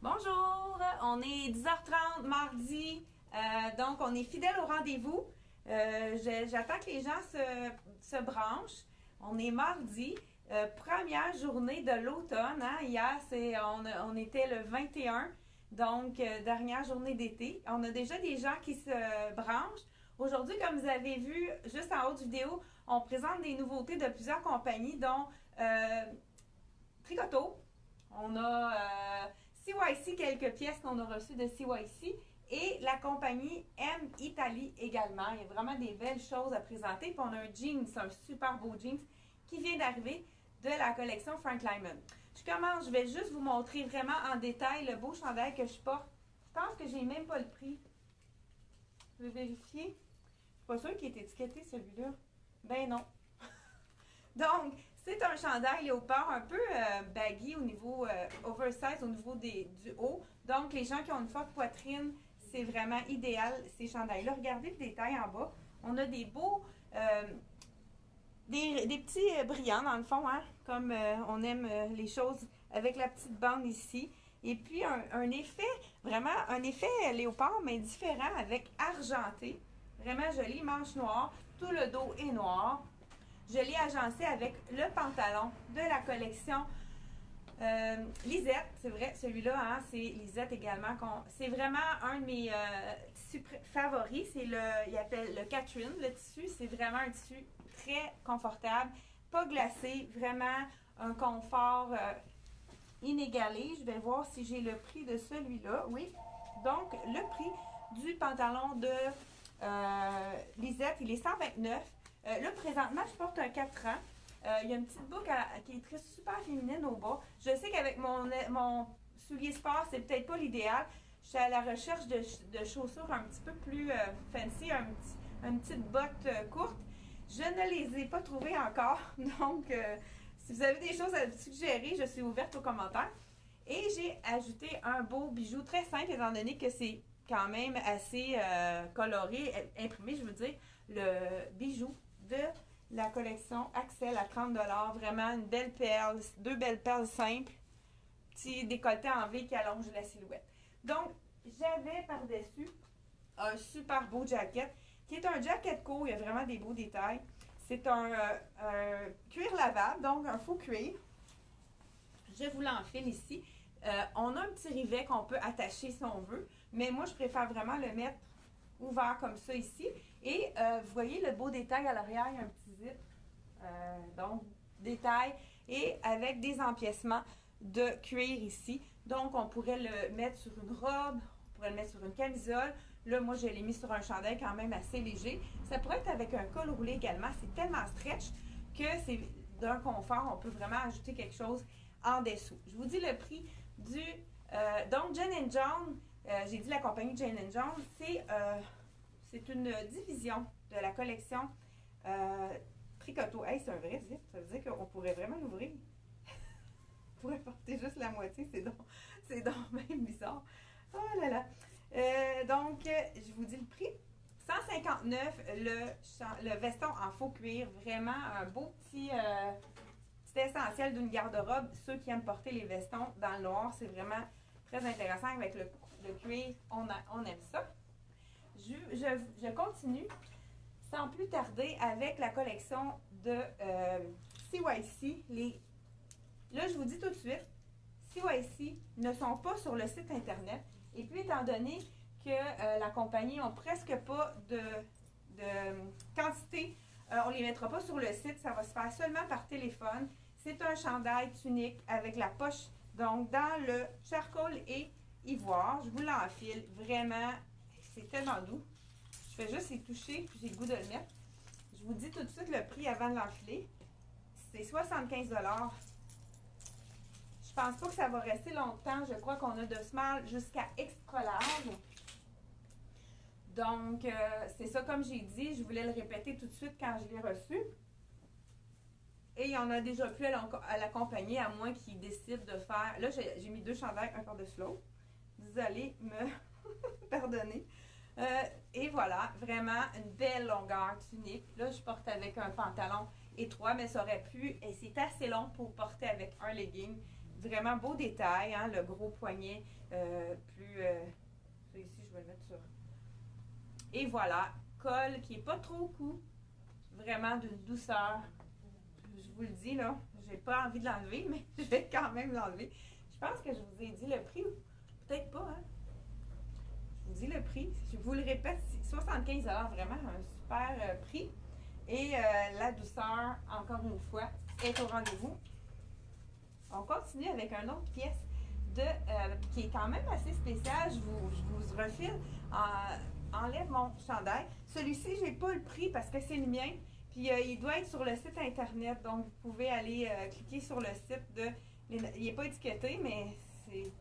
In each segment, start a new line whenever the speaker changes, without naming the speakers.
Bonjour, on est 10h30 mardi, donc on est fidèle au rendez-vous. J'attends que les gens se branchent. On est mardi, première journée de l'automne. Hein? Hier, on était le 21, donc dernière journée d'été. On a déjà des gens qui se branchent. Aujourd'hui, comme vous avez vu juste en haut de vidéo, on présente des nouveautés de plusieurs compagnies, dont Tricoto. On a CYC, quelques pièces qu'on a reçues de CYC, et la compagnie M Italie également. Il y a vraiment des belles choses à présenter. Puis on a un jeans, un super beau jeans qui vient d'arriver de la collection Frank Lyman. Je vais juste vous montrer vraiment en détail le beau chandail que je porte. Je pense que j'ai même pas le prix. Je vais vérifier. Je suis pas sûre qu'il est étiqueté celui-là. Ben non. Donc, c'est un chandail léopard un peu baggy au niveau oversize, au niveau du haut. Donc, les gens qui ont une forte poitrine, c'est vraiment idéal ces chandails-là. Regardez le détail en bas. On a des beaux, des petits brillants dans le fond, hein, comme on aime les choses avec la petite bande ici. Et puis, un effet, vraiment un effet léopard, mais différent avec argenté. Vraiment joli, manche noire. Tout le dos est noir. Je l'ai agencé avec le pantalon de la collection Lisette. C'est vrai, celui-là, hein, c'est Lisette également. C'est vraiment un de mes tissus favoris. Il appelle le Catherine, le tissu. C'est vraiment un tissu très confortable, pas glacé, vraiment un confort inégalé. Je vais voir si j'ai le prix de celui-là. Oui, donc le prix du pantalon de Lisette, il est 129. Là, présentement, je porte un 4 ans. Il y a une petite boucle qui est très super féminine au bas. Je sais qu'avec mon soulier sport, c'est peut-être pas l'idéal. Je suis à la recherche de chaussures un petit peu plus fancy, une petite botte courte. Je ne les ai pas trouvées encore. Donc, si vous avez des choses à suggérer, je suis ouverte aux commentaires. Et j'ai ajouté un beau bijou très simple, étant donné que c'est quand même assez coloré, imprimé, je veux dire, le bijou de la collection Axel à 30 $. Vraiment une belle perle, deux belles perles simples, petit décolleté en V qui allonge la silhouette. Donc, j'avais par-dessus un super beau jacket, qui est un jacket court, il y a vraiment des beaux détails. C'est un cuir lavable, donc un faux cuir. Je vous l'enfile ici. On a un petit rivet qu'on peut attacher si on veut, mais moi, je préfère vraiment le mettre ouvert comme ça ici. Et vous voyez le beau détail à l'arrière, il y a un petit zip. Donc, détail. Et avec des empiècements de cuir ici. Donc, on pourrait le mettre sur une robe, on pourrait le mettre sur une camisole. Là, moi, je l'ai mis sur un chandail quand même assez léger. Ça pourrait être avec un col roulé également. C'est tellement stretch que c'est d'un confort. On peut vraiment ajouter quelque chose en dessous. Je vous dis le prix du... donc, Jane & John, j'ai dit la compagnie Jane & John, c'est une division de la collection Tricoto. Hey, c'est un vrai zip, ça veut dire qu'on pourrait vraiment l'ouvrir. On pourrait porter juste la moitié, c'est donc même bizarre. Oh là là. Donc, je vous dis le prix. 159, le veston en faux cuir, vraiment un beau petit essentiel d'une garde-robe. Ceux qui aiment porter les vestons dans le noir, c'est vraiment très intéressant avec le cuir. On aime ça. Je continue sans plus tarder avec la collection de CYC. Là, je vous dis tout de suite, CYC ne sont pas sur le site internet. Et puis, étant donné que la compagnie n'a presque pas de quantité, on ne les mettra pas sur le site. Ça va se faire seulement par téléphone. C'est un chandail tunique avec la poche, donc dans le charcoal et ivoire. Je vous l'enfile. Vraiment, c'est tellement doux. Je fais juste y toucher, puis j'ai le goût de le mettre. Je vous dis tout de suite le prix avant de l'enfiler. C'est 75 $. Je pense pas que ça va rester longtemps. Je crois qu'on a de small jusqu'à extra large. Donc, c'est ça comme j'ai dit. Je voulais le répéter tout de suite quand je l'ai reçu. Et il y en a déjà plus à la compagnie, à moins qu'ils décident de faire... Là, j'ai mis deux chandails, un par-dessus l'autre. Vous allez me pardonner. Et voilà, vraiment une belle longueur tunique. Là, je porte avec un pantalon étroit, mais ça aurait pu... Et c'est assez long pour porter avec un legging. Vraiment beau détail, hein, le gros poignet plus... ça ici, je vais le mettre sur... Et voilà, col qui n'est pas trop court, vraiment d'une douceur. Je vous le dis, là, j'ai pas envie de l'enlever, mais je vais quand même l'enlever. Je pense que je vous ai dit le prix, peut-être pas, hein. Je vous dis le prix, je vous le répète, 75 $, vraiment un super prix. Et la douceur, encore une fois, est au rendez-vous. On continue avec une autre pièce qui est quand même assez spéciale. Je vous refile. Enlève mon chandail. Celui-ci, je n'ai pas le prix parce que c'est le mien. Puis il doit être sur le site internet. Donc, vous pouvez aller cliquer sur le site de... Il n'est pas étiqueté, mais c'est...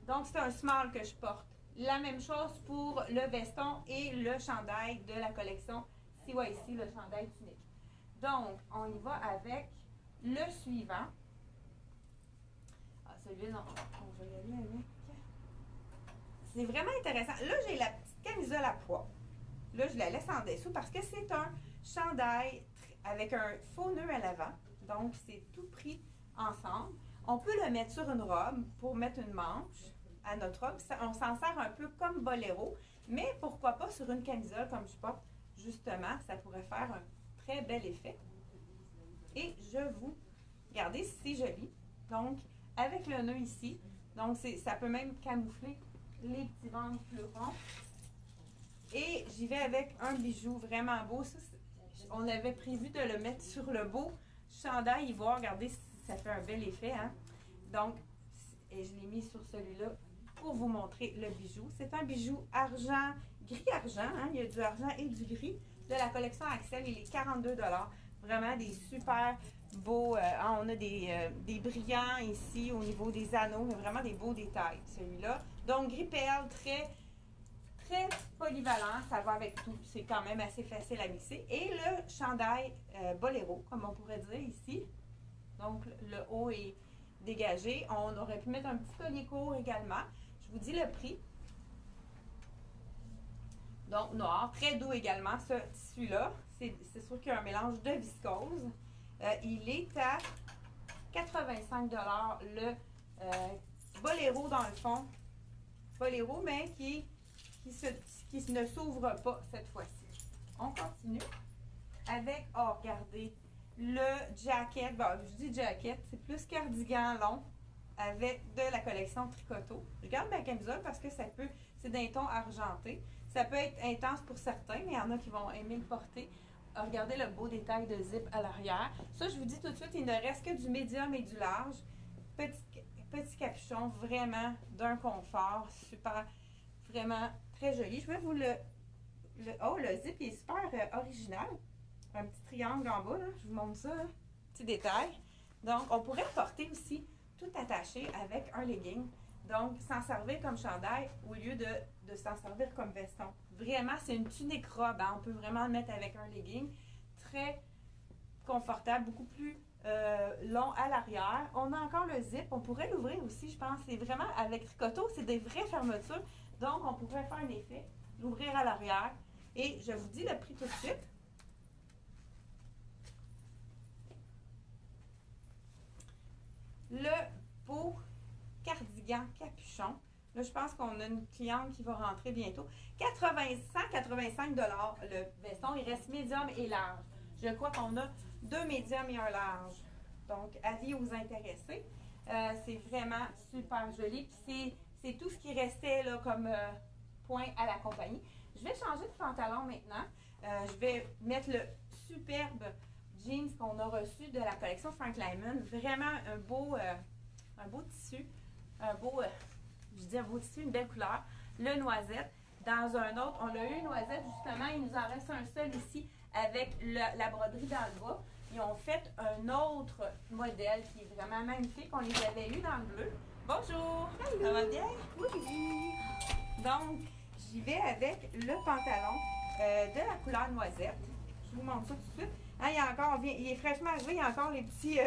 Donc, c'est un small que je porte. La même chose pour le veston et le chandail de la collection CYC, le chandail tunique. Donc, on y va avec le suivant. Ah, celui-là, non, on va y aller avec. C'est vraiment intéressant. Là, j'ai la petite camisole à pois. Là, je la laisse en dessous parce que c'est un chandail avec un faux nœud à l'avant. Donc, c'est tout pris ensemble. On peut le mettre sur une robe pour mettre une manche à notre robe. On s'en sert un peu comme boléro, mais pourquoi pas sur une camisole comme je porte, justement, ça pourrait faire un très bel effet. Et je vous... Regardez, c'est joli. Donc, avec le nœud ici, donc ça peut même camoufler les petits ventres plus ronds. Et j'y vais avec un bijou vraiment beau. Ça, on avait prévu de le mettre sur le beau chandail ivoire. Regardez, ça fait un bel effet, hein? Donc, et je l'ai mis sur celui-là pour vous montrer le bijou. C'est un bijou argent, gris-argent, hein? Il y a du argent et du gris de la collection Axel. Il est 42 $. Vraiment des super beaux... on a des brillants ici au niveau des anneaux. Il y a vraiment des beaux détails, celui-là. Donc, gris perle, très polyvalent. Ça va avec tout. C'est quand même assez facile à mixer. Et le chandail boléro, comme on pourrait dire ici. Donc, le haut est dégagé. On aurait pu mettre un petit collier court également. Je vous dis le prix. Donc, noir, très doux également, ce tissu-là. C'est sûr qu'il y a un mélange de viscose. Il est à 85 $ le boléro dans le fond. Boléro, mais qui ne s'ouvre pas cette fois-ci. On continue avec, oh, regardez, le jacket. Bon, je dis jacket, c'est plus cardigan long avec de la collection Tricoto. Je garde ma camisole parce que c'est d'un ton argenté. Ça peut être intense pour certains, mais il y en a qui vont aimer le porter. Regardez le beau détail de zip à l'arrière. Ça, je vous dis tout de suite, il ne reste que du médium et du large. Petit capuchon, vraiment d'un confort super, vraiment très joli. Je vais vous le zip il est super original. Un petit triangle en bas, là. Je vous montre ça, là. Petit détail. Donc, on pourrait le porter aussi tout attaché avec un legging. Donc, s'en servir comme chandail au lieu de s'en servir comme veston. Vraiment, c'est une tunique robe. Hein? On peut vraiment le mettre avec un legging. Très confortable, beaucoup plus long à l'arrière. On a encore le zip. On pourrait l'ouvrir aussi, je pense. C'est vraiment, avec Tricoto, c'est des vraies fermetures. Donc, on pourrait faire un effet, l'ouvrir à l'arrière. Et je vous dis le prix tout de suite. Le beau cardigan capuchon. Là, je pense qu'on a une cliente qui va rentrer bientôt. 185 $ le veston. Il reste médium et large. Je crois qu'on a 2 médiums et un large. Donc, avis aux intéressés. C'est vraiment super joli. Puis c'est tout ce qui restait là, comme point à la compagnie. Je vais changer de pantalon maintenant. Je vais mettre le superbe jeans qu'on a reçu de la collection Frank Lyman. Vraiment un beau tissu. Un beau tissu, une belle couleur. Le noisette. Dans un autre, on a eu une noisette justement. Il nous en reste un seul ici avec la broderie dans le bas. Ils ont fait un autre modèle qui est vraiment magnifique. On les avait eu dans le bleu. Bonjour! Hello. Ça va bien? Oui! Donc, j'y vais avec le pantalon de la couleur noisette. Je vous montre ça tout de suite. Hein, il est fraîchement arrivé, il y a encore les petits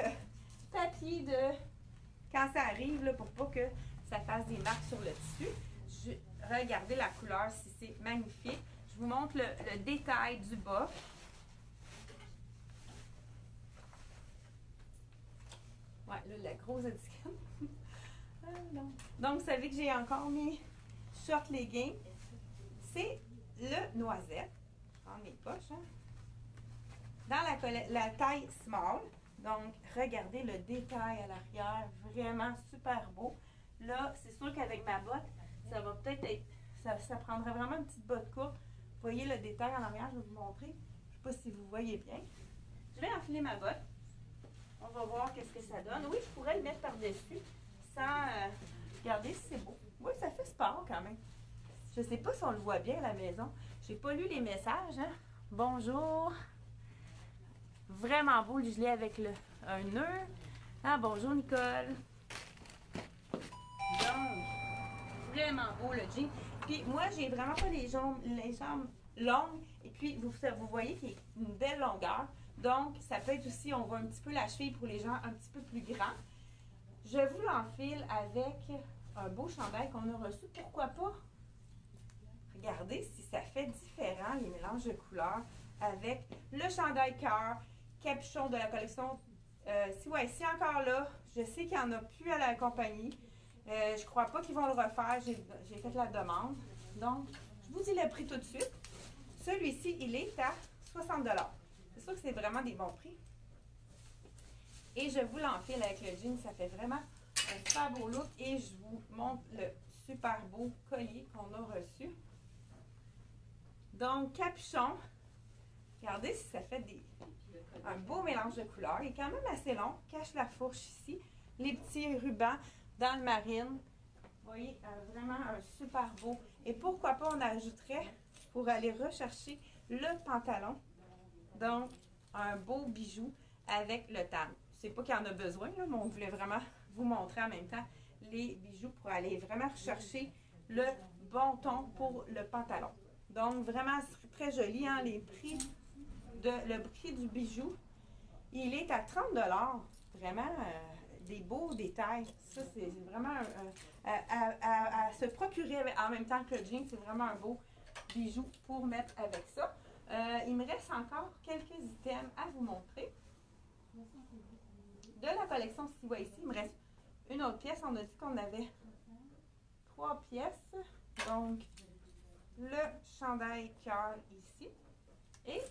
papiers de quand ça arrive, là, pour pas que ça fasse des marques sur le tissu. Regardez la couleur, si c'est magnifique. Je vous montre le détail du bas. Ouais, là, la grosse étiquette. Ah, non. Donc, vous savez que j'ai encore mes short leggings. C'est le noisette. Je prends mes poches, hein. Dans la taille small. Donc, regardez le détail à l'arrière. Vraiment super beau. Là, c'est sûr qu'avec ma botte, ça va peut-être être... Ça prendrait vraiment une petite botte courte. Vous voyez le détail en arrière, je vais vous montrer. Je ne sais pas si vous voyez bien. Je vais enfiler ma botte. On va voir qu'est-ce que ça donne. Oui, je pourrais le mettre par-dessus sans regarder si c'est beau. Oui, ça fait sport quand même. Je ne sais pas si on le voit bien à la maison. J'ai pas lu les messages. Hein? Bonjour. Vraiment beau le gilet avec un nœud. Ah, bonjour Nicole. Donc, vraiment beau le jean. Puis moi, j'ai vraiment pas les jambes longues. Et puis, vous voyez qu'il y a une belle longueur. Donc, ça peut être aussi, on voit un petit peu la cheville pour les gens un petit peu plus grands. Je vous l'enfile avec un beau chandail qu'on a reçu. Pourquoi pas? Regardez si ça fait différent, les mélanges de couleurs, avec le chandail cœur, capuchon de la collection CYC encore là. Je sais qu'il n'y en a plus à la compagnie. Je ne crois pas qu'ils vont le refaire. J'ai fait la demande. Donc, je vous dis le prix tout de suite. Celui-ci, il est à 60 $. C'est sûr que c'est vraiment des bons prix. Et je vous l'enfile avec le jean. Ça fait vraiment un super beau look. Et je vous montre le super beau collier qu'on a reçu. Donc, capuchon. Regardez si ça fait un beau mélange de couleurs. Il est quand même assez long. Cache la fourche ici. Les petits rubans dans le marine. Vous voyez, vraiment un super beau. Et pourquoi pas, on ajouterait pour aller rechercher le pantalon. Donc, un beau bijou avec le tam. Je ne sais pas qu'il y en a besoin, là, mais on voulait vraiment vous montrer en même temps les bijoux pour aller vraiment rechercher le bon ton pour le pantalon. Donc, vraiment très joli, hein, le prix du bijou. Il est à 30 $. Vraiment des beaux détails. Ça, c'est vraiment à se procurer en même temps que le jean. C'est vraiment un beau bijou pour mettre avec ça. Il me reste encore quelques items à vous montrer. De la collection CYC, il me reste une autre pièce. On a dit qu'on avait 3 pièces. Donc, le chandail cœur ici. Et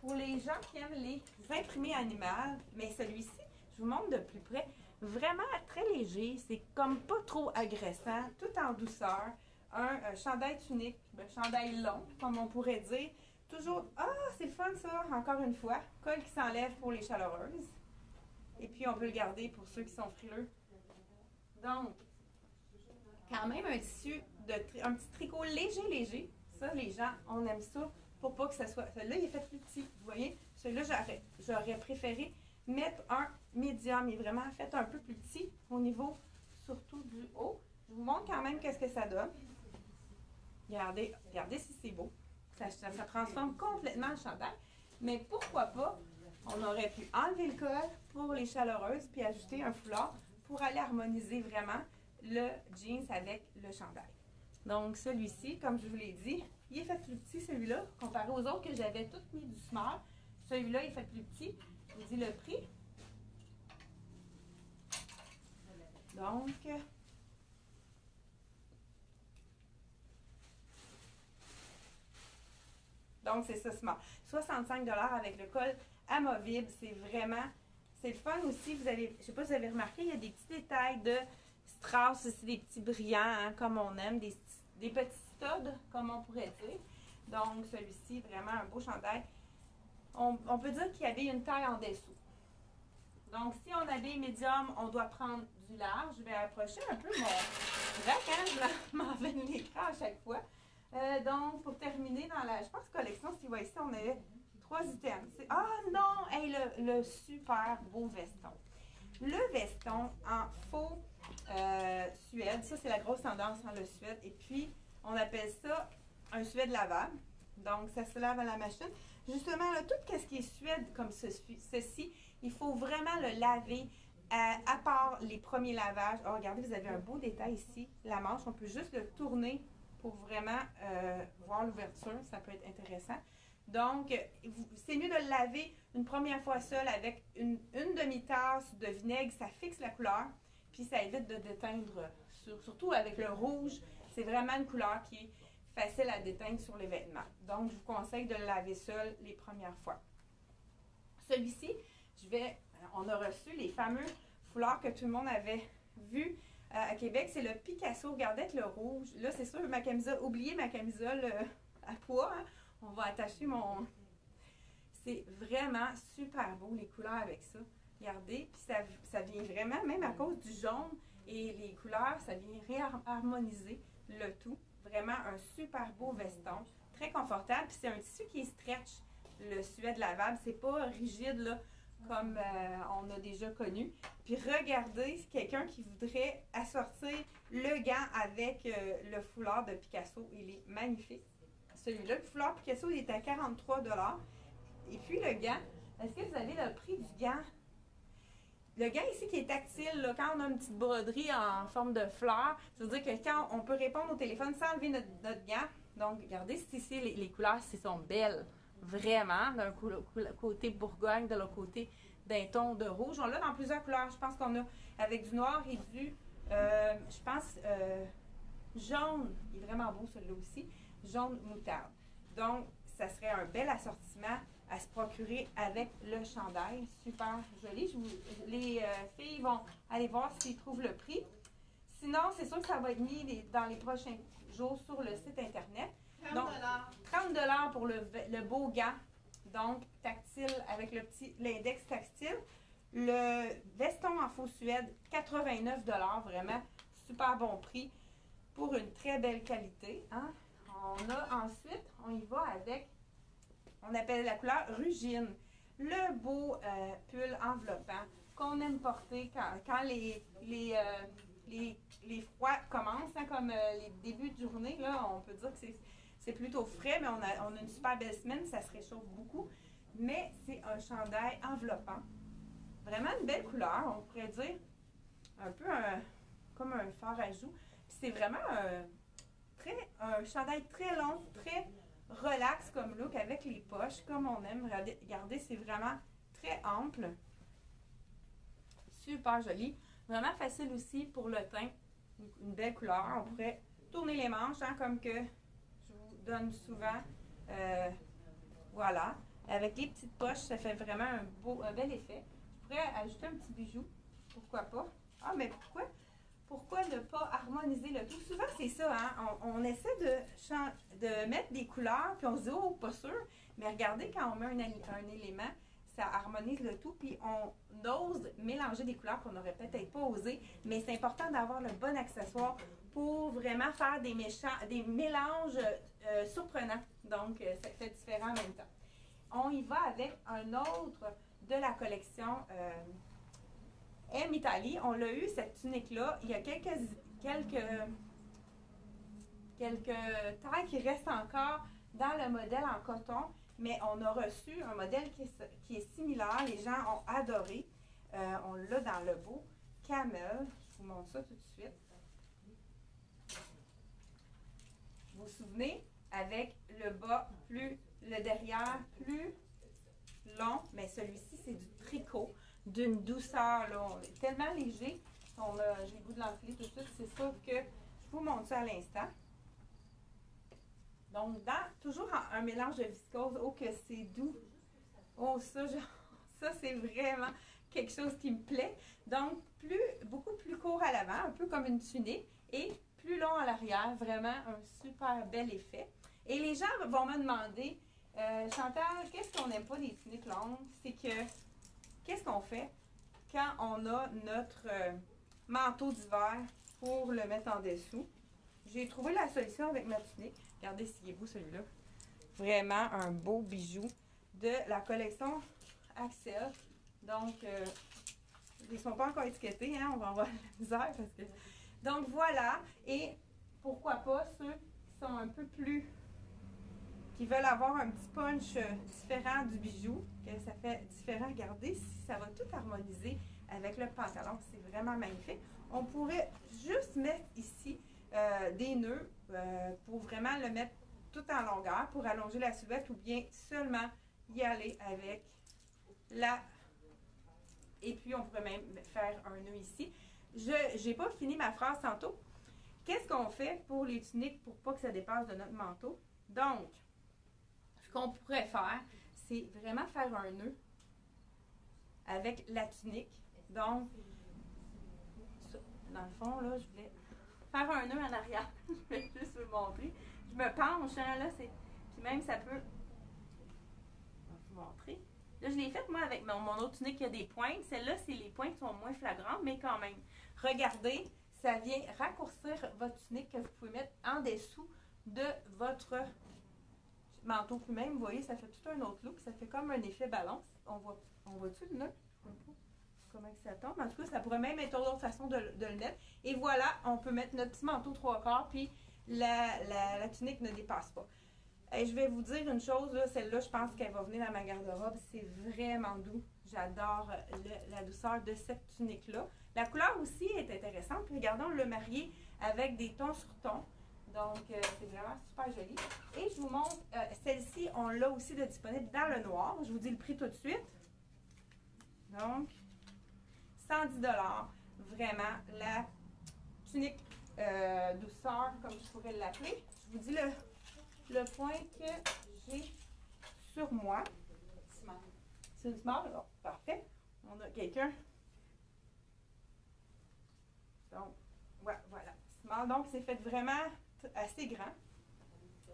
pour les gens qui aiment les imprimés animales, mais celui-ci, je vous montre de plus près, vraiment très léger, c'est comme pas trop agressant, tout en douceur, un chandail tunique, un chandail long, comme on pourrait dire, toujours, c'est le fun ça, encore une fois, col qui s'enlève pour les chaleureuses, et puis on peut le garder pour ceux qui sont frileux. Donc, quand même un tissu, un petit tricot léger, ça les gens, on aime ça, pour pas que ça soit... Celui-là, il est fait plus petit, vous voyez? Celui-là, j'aurais préféré mettre un médium. Il est vraiment fait un peu plus petit au niveau, surtout du haut. Je vous montre quand même qu'est-ce que ça donne. Regardez si c'est beau. Ça transforme complètement le chandail. Mais pourquoi pas, on aurait pu enlever le col pour les chaleureuses puis ajouter un foulard pour aller harmoniser vraiment le jeans avec le chandail. Donc, celui-ci, comme je vous l'ai dit, il est fait plus petit, celui-là, comparé aux autres que j'avais toutes mis du small. Celui-là, il est fait plus petit. Je vous dis le prix. Donc c'est ça, small. 65 $ avec le col amovible. C'est le fun aussi. Je ne sais pas si vous avez remarqué, il y a des petits détails de strass, aussi des petits brillants, hein, comme on aime, des petits studs, comme on pourrait dire. Donc, celui-ci, vraiment un beau chandail. On peut dire qu'il habille une taille en dessous. Donc, si on habille médium, on doit prendre du large. Je vais approcher un peu mon rack, hein? Je m'en vais de l'écran à chaque fois. Donc, pour terminer dans je pense collection, si vous voyez ici, on avait 3 items. Non! Hey, le super beau veston. Le veston en faux suède. Ça, c'est la grosse tendance, hein, le suède. Et puis, on appelle ça un suède lavable. Donc, ça se lave à la machine. Justement, là, tout ce qui est suède comme ceci, il faut vraiment le laver à part les premiers lavages. Oh, regardez, vous avez un beau détail ici. La manche, on peut juste le tourner pour vraiment voir l'ouverture. Ça peut être intéressant. Donc, c'est mieux de le laver une première fois seul avec une demi-tasse de vinaigre. Ça fixe la couleur, puis ça évite de déteindre. Surtout avec le rouge, c'est vraiment une couleur qui est facile à déteindre sur les vêtements. Donc, je vous conseille de le laver seul les premières fois. Celui-ci, on a reçu les fameux foulards que tout le monde avait vus à Québec. C'est le Picasso. Regardez avec le rouge. Là, c'est sûr, ma camisole, oubliez ma camisole à poids. Hein. On va attacher mon... C'est vraiment super beau, les couleurs avec ça. Regardez, puis ça vient vraiment, même à cause du jaune et les couleurs, ça vient réharmoniser le tout. Vraiment un super beau veston, très confortable. Puis c'est un tissu qui est stretch, le suède lavable. C'est pas rigide là, comme on a déjà connu. Puis regardez, c'est quelqu'un qui voudrait assortir le gant avec le foulard de Picasso. Il est magnifique. Celui-là, le foulard Picasso, il est à 43 $. Et puis le gant, est-ce que vous avez le prix du gant? Le gant ici qui est tactile, là, quand on a une petite broderie en forme de fleur, ça veut dire que quand on peut répondre au téléphone sans enlever notre gant. Donc, regardez ici, les couleurs, sont belles. Vraiment, d'un côté Bourgogne, de l'autre côté d'un ton de rouge. On l'a dans plusieurs couleurs. Je pense qu'on a avec du noir et du, je pense, jaune. Il est vraiment beau celui-là aussi. Jaune moutarde. Donc, ça serait un bel assortiment à se procurer avec le chandail. Super joli. Les filles vont aller voir s'ils trouvent le prix. Sinon, c'est sûr que ça va être mis dans les prochains jours sur le site Internet. 30 $. Pour le beau gant. Donc, tactile avec l'index tactile. Le veston en faux suède, 89 $. Vraiment, super bon prix pour une très belle qualité. Hein? On y va avec, on appelle la couleur rugine. Le beau pull enveloppant qu'on aime porter quand les froids commencent, hein, comme les débuts de journée, là, on peut dire que c'est plutôt frais, mais on a une super belle semaine, ça se réchauffe beaucoup. Mais c'est un chandail enveloppant. Vraiment une belle couleur, on pourrait dire un peu comme un fard à joues. C'est vraiment un chandail très long, très relax comme look avec les poches, comme on aime. Regardez, c'est vraiment très ample. Super joli. Vraiment facile aussi pour le teint. Une belle couleur. On pourrait tourner les manches, hein, comme que je vous donne souvent. Voilà. Avec les petites poches, ça fait vraiment un bel effet. Je pourrais ajouter un petit bijou. Pourquoi pas? Ah, mais pourquoi ne pas harmoniser le tout? Souvent, c'est ça, hein? On essaie de mettre des couleurs, puis on se dit, oh, pas sûr. Mais regardez, quand on met un élément, ça harmonise le tout, puis on ose mélanger des couleurs qu'on n'aurait peut-être pas osé. Mais c'est important d'avoir le bon accessoire pour vraiment faire des mélanges surprenants. Donc, ça fait différent en même temps. On y va avec un autre de la collection M Italie. On l'a eu, cette tunique-là. Il y a quelques tailles qui restent encore dans le modèle en coton, mais on a reçu un modèle qui est similaire. Les gens ont adoré. On l'a dans le beau camel. Je vous montre ça tout de suite. Vous vous souvenez, avec le bas le derrière plus long, mais celui-ci, c'est du tricot, d'une douceur, là. On est tellement léger. J'ai le goût de l'enfiler tout de suite. C'est sûr que je vous montre ça à l'instant. Donc, toujours un mélange de viscose. Oh, que c'est doux. Oh, ça c'est vraiment quelque chose qui me plaît. Donc, beaucoup plus court à l'avant, un peu comme une tunique, et plus long à l'arrière. Vraiment un super bel effet. Et les gens vont me demander, Chantal, qu'est-ce qu'on n'aime pas des tuniques longues? C'est que, qu'est-ce qu'on fait quand on a notre manteau d'hiver pour le mettre en dessous? J'ai trouvé la solution avec ma tunique. Regardez s'il est beau celui-là. Vraiment un beau bijou de la collection Axel. Donc, ils ne sont pas encore étiquetés, hein? On va avoir la misère parce que... Donc voilà. Et pourquoi pas ceux qui sont un peu plus... qui veulent avoir un petit punch différent du bijou, que ça fait différent. Regardez, si ça va tout harmoniser avec le pantalon, c'est vraiment magnifique. On pourrait juste mettre ici des nœuds pour vraiment le mettre tout en longueur pour allonger la silhouette ou bien seulement y aller avec la... Et puis, on pourrait même faire un nœud ici. Je n'ai pas fini ma phrase tantôt. Qu'est-ce qu'on fait pour les tuniques pour pas que ça dépasse de notre manteau? Donc, ce qu'on pourrait faire, c'est vraiment faire un nœud avec la tunique. Donc, dans le fond, là, je voulais faire un nœud en arrière. Je vais juste vous le montrer. Je me penche, hein, là, c'est... Puis même, ça peut... Je vais vous montrer. Là, je l'ai faite, moi, avec mon autre tunique qui a des pointes. Celle-là, c'est les pointes qui sont moins flagrantes, mais quand même. Regardez, ça vient raccourcir votre tunique que vous pouvez mettre en dessous de votre manteau. Puis même, vous voyez, ça fait tout un autre look. Ça fait comme un effet balance. On voit-tu le nœud? Je ne sais pas comment ça tombe. En tout cas, ça pourrait même être une autre façon de le mettre. Et voilà, on peut mettre notre petit manteau 3/4, puis la tunique ne dépasse pas. Et je vais vous dire une chose, celle-là, je pense qu'elle va venir dans ma garde-robe. C'est vraiment doux. J'adore la douceur de cette tunique-là. La couleur aussi est intéressante. Puis regardez, on l'a mariée avec des tons sur tons. Donc, c'est vraiment super joli. Et je vous montre, celle-ci, on l'a aussi de disponible dans le noir. Je vous dis le prix tout de suite. Donc, 110 $. Vraiment, la tunique douceur, comme je pourrais l'appeler. Je vous dis le point que j'ai sur moi. C'est une small? Oh, parfait. On a quelqu'un. Donc, ouais, voilà. Small. Donc, c'est fait vraiment assez grand.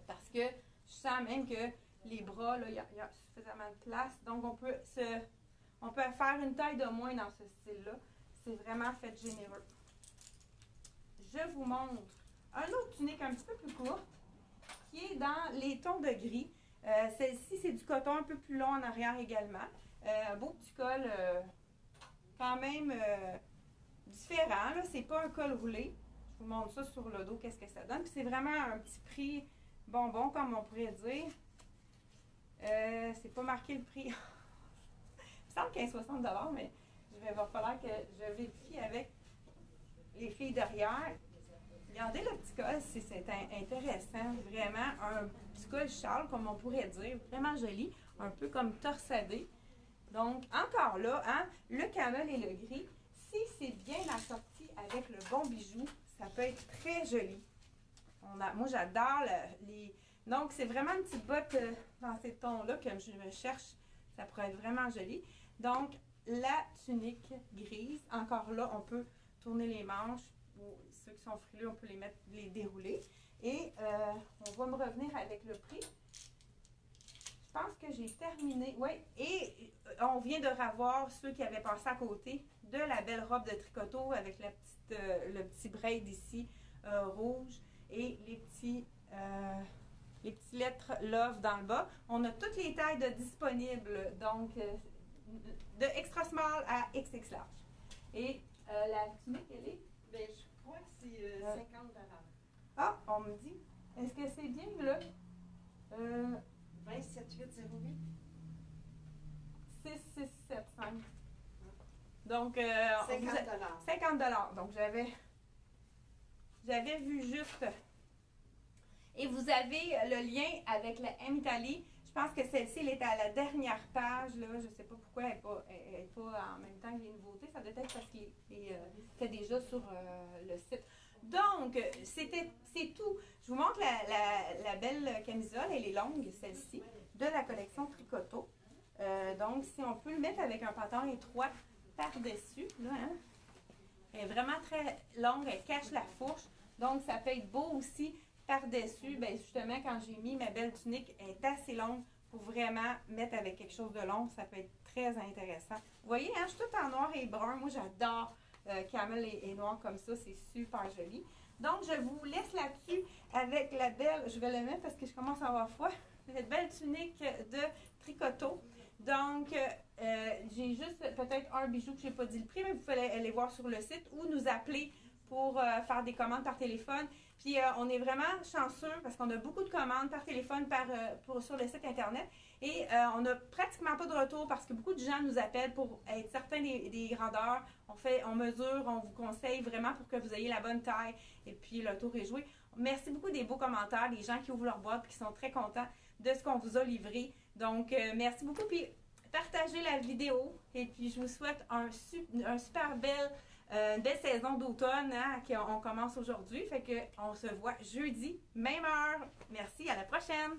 Parce que je sens même que les bras, là, il y a suffisamment de place. Donc, on peut faire une taille de moins dans ce style-là. C'est vraiment fait généreux. Je vous montre un autre tunique un petit peu plus courte qui est dans les tons de gris. Celle-ci, c'est du coton un peu plus long en arrière également. Un beau petit col quand même différent. C'est pas un col roulé. Je vous montre ça sur le dos, qu'est-ce que ça donne. Puis c'est vraiment un petit prix bonbon, comme on pourrait dire. C'est pas marqué le prix. Il me semble qu'il y a 60 $, mais il va falloir que je vérifie avec les filles derrière. Regardez le petit col, c'est intéressant. Vraiment, un petit col châle, comme on pourrait dire. Vraiment joli. Un peu comme torsadé. Donc, encore là, hein, le camel et le gris, si c'est bien assorti avec le bon bijou, ça peut être très joli. Moi, j'adore les... Donc, c'est vraiment une petite botte dans ces tons-là que je me cherche. Ça pourrait être vraiment joli. Donc, la tunique grise, encore là, on peut tourner les manches. Ou ceux qui sont frileux, on peut les dérouler. Et on va me revenir avec le prix. Je pense que j'ai terminé. Oui, et on vient de revoir ceux qui avaient passé à côté de la belle robe de tricoteau avec le petit braid ici rouge et les petites lettres Love dans le bas. On a toutes les tailles de disponibles, donc de extra small à XX large. Et la tunique, elle est?
Ben, je crois que c'est 50 $.
Ah, on me dit. Est-ce que c'est bien, là?
27808.
6675. Donc,
50 $.
50 $. Donc, j'avais vu juste. Et vous avez le lien avec la M Italie. Je pense que celle-ci, elle est à la dernière page. Là. Je ne sais pas pourquoi elle n'est pas en même temps que les nouveautés. Ça doit être parce que c'était déjà sur le site. Donc, c'est tout. Je vous montre la belle camisole. Elle est longue, celle-ci, de la collection Tricoteau. Donc, si on peut le mettre avec un pantalon étroit par-dessus, là, hein? Elle est vraiment très longue. Elle cache la fourche. Donc, ça peut être beau aussi. Par-dessus, bien justement, quand j'ai mis ma belle tunique, elle est assez longue pour vraiment mettre avec quelque chose de long. Ça peut être très intéressant. Vous voyez, hein, je suis toute en noir et brun. Moi, j'adore camel et noir comme ça. C'est super joli. Donc, je vous laisse là-dessus avec la belle... Je vais le mettre parce que je commence à avoir froid. Cette belle tunique de Tricoteau. Donc, j'ai juste peut-être un bijou que je n'ai pas dit le prix, mais vous pouvez aller voir sur le site ou nous appeler pour faire des commandes par téléphone. Puis on est vraiment chanceux parce qu'on a beaucoup de commandes par téléphone sur le site Internet. Et on n'a pratiquement pas de retour parce que beaucoup de gens nous appellent pour être certains des grandeurs. On mesure, on vous conseille vraiment pour que vous ayez la bonne taille. Et puis le tour est joué. Merci beaucoup des beaux commentaires, des gens qui ouvrent leur boîte et qui sont très contents de ce qu'on vous a livré. Donc, merci beaucoup. Puis, partagez la vidéo. Et puis, je vous souhaite un super belle saison d'automne qu'on commence aujourd'hui. Fait qu'on se voit jeudi, même heure. Merci, à la prochaine!